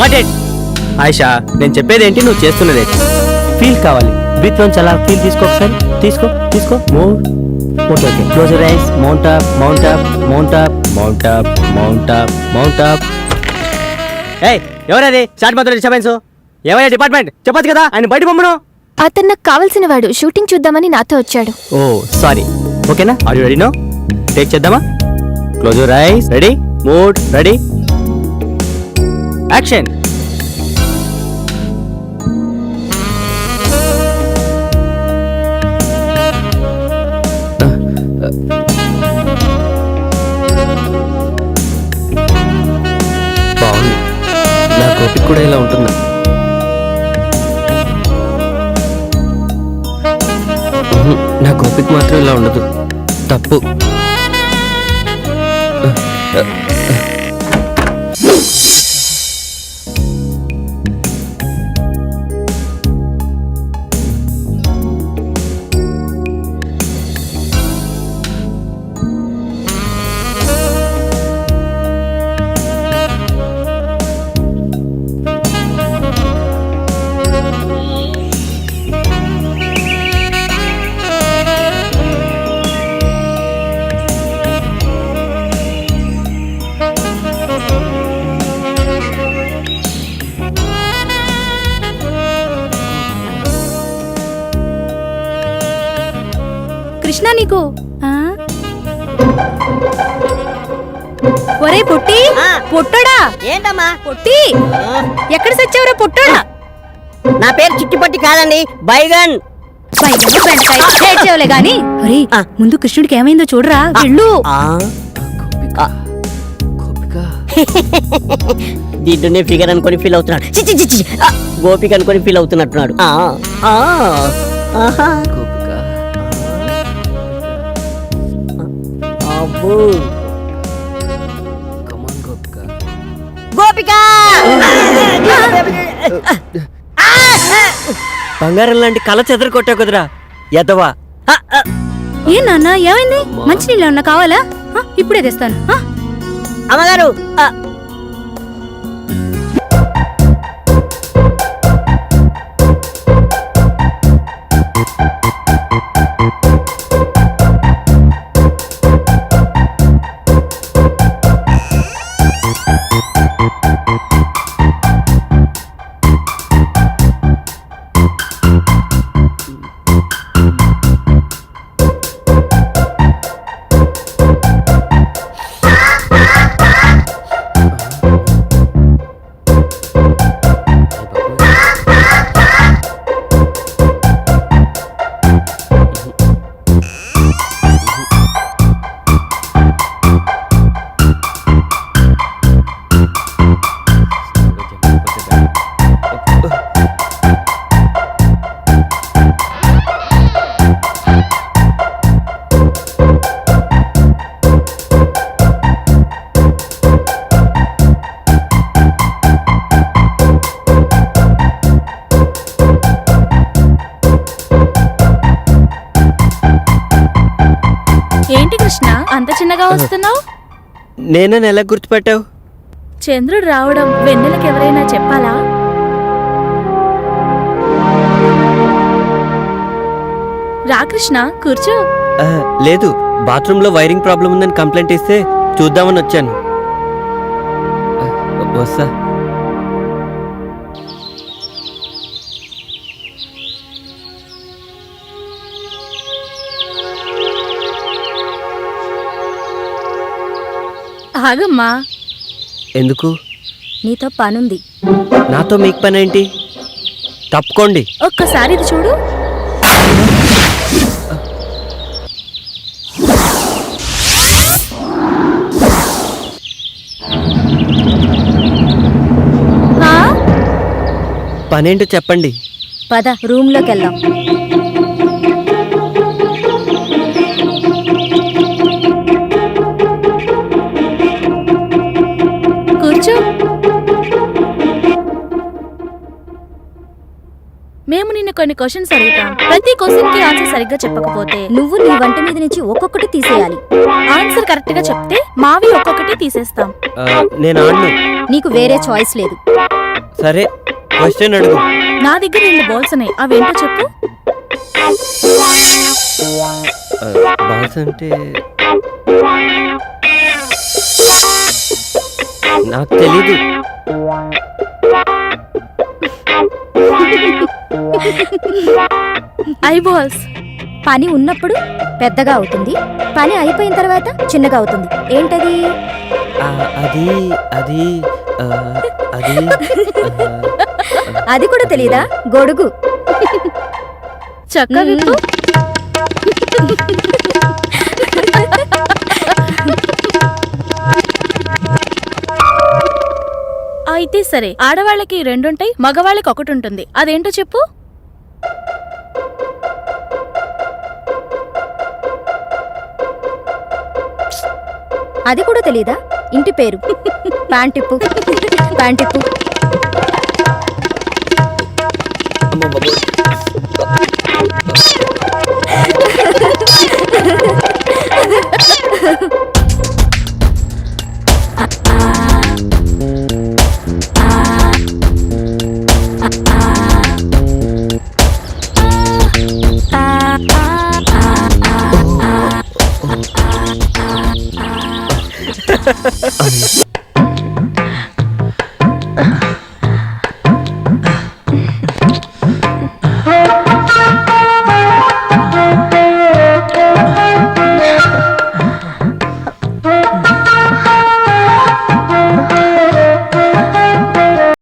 Got it. Ayesha, నేను చెప్పేది ఏంటి, నువ్వు చేస్తున్నది ఫీల్ కావాలి. బ్రీత్ లోంచి అలా ఫీల్ తీసుకో, ఒకసారి తీసుకో తీసుకో. More okay okay. Close your ice. Mount up mount up mount up mount up mount up mount up. ఏయ్, ఎవరది షార్ట్ మాత్రం డిస్టర్బెన్స్? ఏమయ్యా డిపార్ట్మెంట్, చెప్పొచ్చు కదా ఆయన బయట పంపను. అతను నాకు కావాల్సిన వాడు, షూటింగ్ చూద్దామని నాతో వచ్చాడు. Oh sorry. ఓకేనా? Are you ready no? Take చేద్దామా? Close your eyes. Ready? Mood ready? Action. బాగుంది. నా కోపిక కూడా ఇలా ఉంటుందా? నా కోపిక మాత్రం ఇలా ఉండదు. తప్పు. కృష్ణ నీకు ఒరే పొట్టి, పొట్టడా ఏంటమ్మా పొట్టి, ఎక్కడ సచ్చావురా పొట్టడా? నా పేరు చిట్టిపట్టి కాదండి, బైగన్. ఏడ్చేవలే గాని ముందు కృష్ణుడికి ఏమైందో చూడరా, వెళ్ళు. దీంట్లోనే ఫిగర్ అనుకొని ఫీల్ అవుతున్నాడు. చిచ్చి చిచ్చి, గోపిక అనుకొని ఫీల్ అవుతున్నట్టున్నాడు. గోపిక బంగారం లాంటి కళ చెదరు కొట్టా కుదరా ఎదవా. ఏ నాన్న ఏమైంది? మంచినీళ్ళు ఏమన్నా కావాలా? ఇప్పుడే తెస్తాను. అమ్మగారు, ఏంటి కృష్ణ అంత చిన్నగా వస్తున్నావు? నేనని ఎలా గుర్తుపెట్టావు? చంద్రుడు రావడం వెన్నెలకు ఎవరైనా చెప్పాలా? రా కృష్ణ, కూర్చో. లేదు, బాత్రూంలో వైరింగ్ ప్రాబ్లం ఉందని కంప్లైంట్ ఇస్తే చూద్దామని వచ్చాను. వస్తా. ఆగమ్మా. ఎందుకు? నీతో పనుంది. నాతో మీకు పని ఏంటి? తప్పుకోండి. ఒక్కసారి ఇది చూడు. పనేంటో చెప్పండి. పద రూమ్లోకి వెళ్దాం. కూర్చో. మేము నిన్ను కొన్ని క్వశ్చన్స్ అడుగుతాం. ప్రతి క్వశ్చన్ కి ఆన్సర్ సరిగ్గా చెప్పకపోతే నువ్వు నీ వంట మీద నుంచి ఒక్కొక్కటి తీసేయాలి. ఆన్సర్ కరెక్ట్ గా చెప్తే మావి ఒక్కొక్కటి తీసేస్తాం. నేను ఆడను. నీకు వేరే చాయిస్ లేదు. సరే క్వశ్చన్ అడుగు. నా దగ్గర 2 బాల్స్ ఉన్నాయి, అవేంటో చెప్పు. బాల్స్ అంటే నాకు తెలీదు. I balls. పని ఉన్నప్పుడు పెద్దగా అవుతుంది, పని అయిపోయిన తర్వాత చిన్నగా అవుతుంది. ఏంటది? అది అది అది అది కూడా తెలీదా? గొడుగు. చక్క విప్పు. అయితే సరే, ఆడవాళ్ళకి 2 ఉంటాయి, మగవాళ్ళకి 1 ఉంటుంది. అదేంటో చెప్పు. అది కూడా తెలీదా? ఇంటి పేరు. ప్యాంటిప్పు. ప్యాంటిప్పు. అమ్మ బాబోయ్.